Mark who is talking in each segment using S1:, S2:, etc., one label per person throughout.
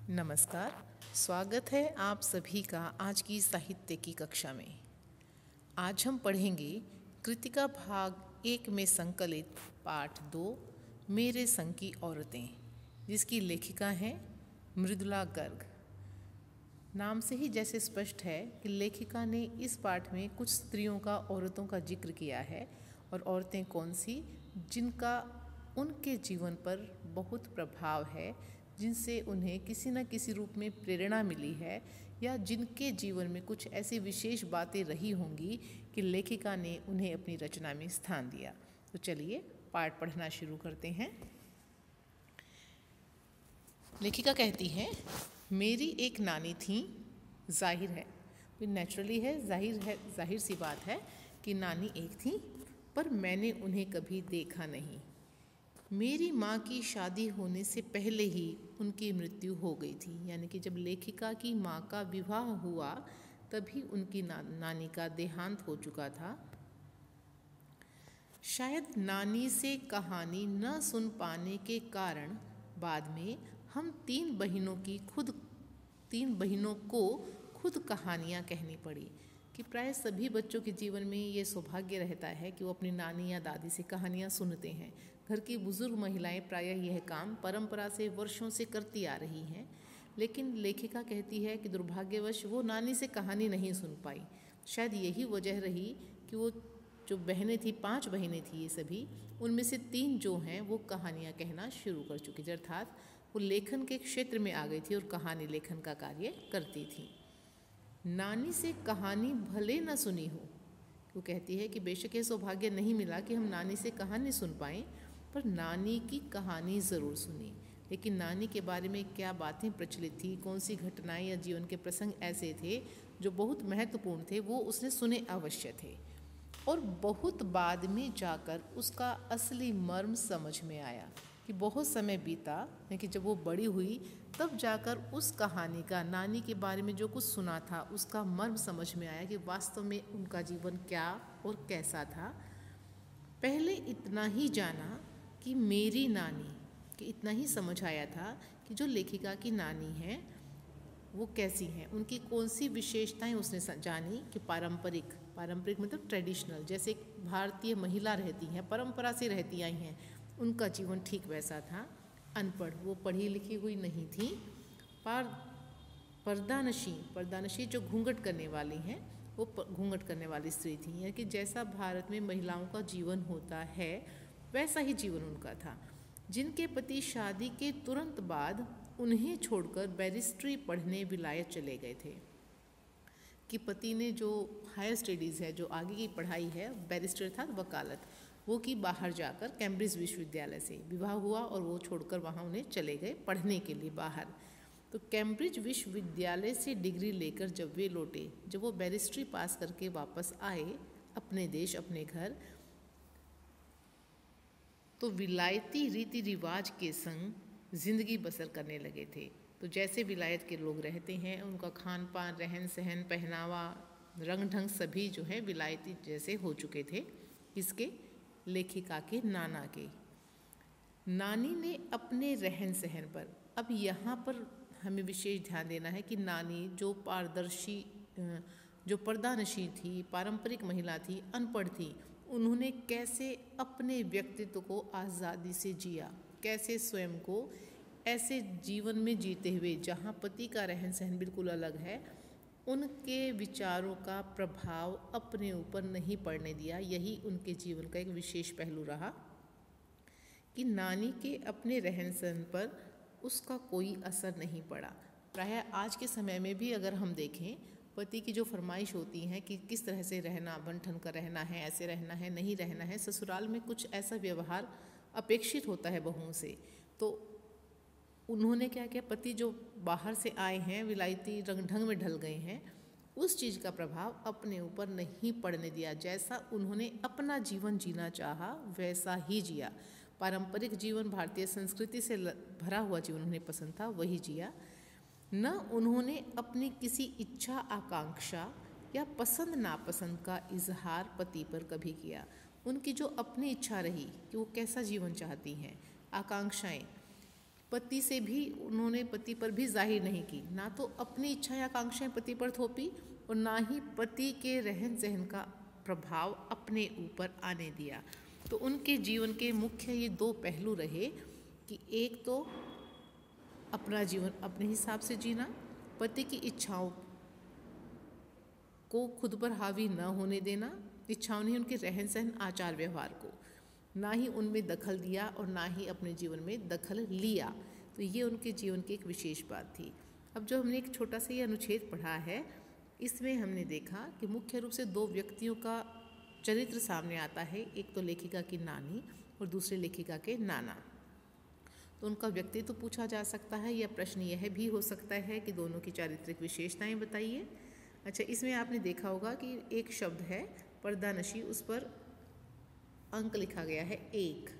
S1: नमस्कार। स्वागत है आप सभी का आज की साहित्य की कक्षा में। आज हम पढ़ेंगे कृतिका भाग 1 में संकलित पाठ 2 मेरे संग की औरतें, जिसकी लेखिका हैं मृदुला गर्ग। नाम से ही जैसे स्पष्ट है कि लेखिका ने इस पाठ में कुछ स्त्रियों का, औरतों का जिक्र किया है। और औरतें कौन सी, जिनका उनके जीवन पर बहुत प्रभाव है, जिनसे उन्हें किसी न किसी रूप में प्रेरणा मिली है, या जिनके जीवन में कुछ ऐसी विशेष बातें रही होंगी कि लेखिका ने उन्हें अपनी रचना में स्थान दिया। तो चलिए पाठ पढ़ना शुरू करते हैं। लेखिका कहती है, मेरी एक नानी थी। जाहिर है, नेचुरली है, जाहिर सी बात है कि नानी एक थी, पर मैंने उन्हें कभी देखा नहीं। मेरी माँ की शादी होने से पहले ही उनकी मृत्यु हो गई थी। यानी कि जब लेखिका की माँ का विवाह हुआ तभी उनकी नानी का देहांत हो चुका था। शायद नानी से कहानी न सुन पाने के कारण बाद में हम तीन बहनों को खुद कहानियाँ कहनी पड़ी। कि प्राय सभी बच्चों के जीवन में ये सौभाग्य रहता है कि वो अपनी नानी या दादी से कहानियाँ सुनते हैं। घर की बुजुर्ग महिलाएं प्रायः यह काम परंपरा से वर्षों से करती आ रही हैं, लेकिन लेखिका कहती है कि दुर्भाग्यवश वो नानी से कहानी नहीं सुन पाई। शायद यही वजह रही कि वो जो बहनें थी, 5 बहनें थी ये सभी, उनमें से 3 जो हैं वो कहानियाँ कहना शुरू कर चुकी थी। अर्थात वो लेखन के क्षेत्र में आ गई थी और कहानी लेखन का कार्य करती थी। नानी से कहानी भले न सुनी हो, वो कहती है कि बेशक ये सौभाग्य नहीं मिला कि हम नानी से कहानी सुन पाएँ, पर नानी की कहानी ज़रूर सुनी। लेकिन नानी के बारे में क्या बातें प्रचलित थी, कौन सी घटनाएं या जीवन के प्रसंग ऐसे थे जो बहुत महत्वपूर्ण थे, वो उसने सुने अवश्य थे। और बहुत बाद में जाकर उसका असली मर्म समझ में आया कि बहुत समय बीता, कि जब वो बड़ी हुई तब जाकर उस कहानी का, नानी के बारे में जो कुछ सुना था, उसका मर्म समझ में आया कि वास्तव में उनका जीवन क्या और कैसा था। पहले इतना ही जाना कि मेरी नानी, कि इतना ही समझ आया था कि जो लेखिका की नानी हैं वो कैसी हैं, उनकी कौन सी विशेषताएं उसने जानी। कि पारंपरिक मतलब ट्रेडिशनल, जैसे भारतीय महिला रहती हैं, परंपरा से रहती आई हैं, उनका जीवन ठीक वैसा था। अनपढ़, वो पढ़ी लिखी हुई नहीं थी। पर्दानशी जो घूंघट करने वाली हैं, वो घूंघट करने वाली स्त्री थी। यानी कि जैसा भारत में महिलाओं का जीवन होता है वैसा ही जीवन उनका था। जिनके पति शादी के तुरंत बाद उन्हें छोड़कर बैरिस्ट्री पढ़ने विलायत चले गए थे। कि पति ने जो हायर स्टडीज़ है, जो आगे की पढ़ाई है, बैरिस्टर था, वकालत, वो की बाहर जाकर कैम्ब्रिज विश्वविद्यालय से विवाह हुआ और वो छोड़कर वहाँ उन्हें चले गए पढ़ने के लिए बाहर। तो कैम्ब्रिज विश्वविद्यालय से डिग्री लेकर जब वे लौटे, जब वो बैरिस्ट्री पास करके वापस आए अपने देश, अपने घर, तो विलायती रीति रिवाज के संग ज़िंदगी बसर करने लगे थे। तो जैसे विलायत के लोग रहते हैं, उनका खान पान, रहन सहन, पहनावा, रंग ढंग सभी जो है विलायती जैसे हो चुके थे। इसके लेखिका के नाना के। नानी ने अपने रहन सहन पर, अब यहाँ पर हमें विशेष ध्यान देना है कि नानी जो पर्दानशी थी, पारंपरिक महिला थी, अनपढ़ थी, उन्होंने कैसे अपने व्यक्तित्व को आज़ादी से जिया, कैसे स्वयं को ऐसे जीवन में जीते हुए जहाँ पति का रहन सहन बिल्कुल अलग है, उनके विचारों का प्रभाव अपने ऊपर नहीं पड़ने दिया। यही उनके जीवन का एक विशेष पहलू रहा कि नानी के अपने रहन सहन पर उसका कोई असर नहीं पड़ा। प्रायः आज के समय में भी अगर हम देखें, पति की जो फरमाइश होती है कि किस तरह से रहना, बन ठन कर रहना है, ऐसे रहना है, नहीं रहना है, ससुराल में कुछ ऐसा व्यवहार अपेक्षित होता है बहुओं से। तो उन्होंने क्या किया, पति जो बाहर से आए हैं, विलायती रंग ढंग में ढल गए हैं, उस चीज़ का प्रभाव अपने ऊपर नहीं पड़ने दिया। जैसा उन्होंने अपना जीवन जीना चाहा वैसा ही जिया। पारंपरिक जीवन, भारतीय संस्कृति से भरा हुआ जीवन उन्हें पसंद था, वही जिया। न उन्होंने अपनी किसी इच्छा, आकांक्षा या पसंद नापसंद का इजहार पति पर कभी किया। उनकी जो अपनी इच्छा रही कि वो कैसा जीवन चाहती हैं, आकांक्षाएं, पति से भी उन्होंने पति पर भी जाहिर नहीं की, ना तो अपनी इच्छा या आकांक्षाएं पति पर थोपी और ना ही पति के रहन सहन का प्रभाव अपने ऊपर आने दिया। तो उनके जीवन के मुख्य ये दो पहलू रहे कि एक तो अपना जीवन अपने हिसाब से जीना, पति की इच्छाओं को खुद पर हावी न होने देना, इच्छाओं ने उनके रहन सहन आचार व्यवहार को, ना ही उनमें दखल दिया और ना ही अपने जीवन में दखल लिया। तो ये उनके जीवन की एक विशेष बात थी। अब जो हमने एक छोटा सा ये अनुच्छेद पढ़ा है, इसमें हमने देखा कि मुख्य रूप से दो व्यक्तियों का चरित्र सामने आता है, एक तो लेखिका की नानी और दूसरे लेखिका के नाना। तो उनका व्यक्तित्व पूछा जा सकता है, या प्रश्न यह भी हो सकता है कि दोनों की चारित्रिक विशेषताएं बताइए। अच्छा, इसमें आपने देखा होगा कि एक शब्द है पर्दानशी, उस पर अंक लिखा गया है 1।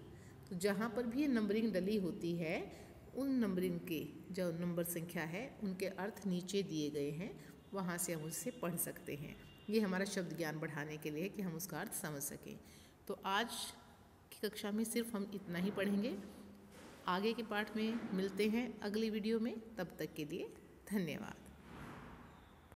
S1: तो जहाँ पर भी ये नंबरिंग डली होती है, उन नंबरिंग के जो नंबर संख्या है उनके अर्थ नीचे दिए गए हैं, वहाँ से हम उससे पढ़ सकते हैं। ये हमारा शब्द ज्ञान बढ़ाने के लिए कि हम उसका अर्थ समझ सकें। तो आज की कक्षा में सिर्फ हम इतना ही पढ़ेंगे। आगे के पाठ में मिलते हैं अगली वीडियो में। तब तक के लिए धन्यवाद।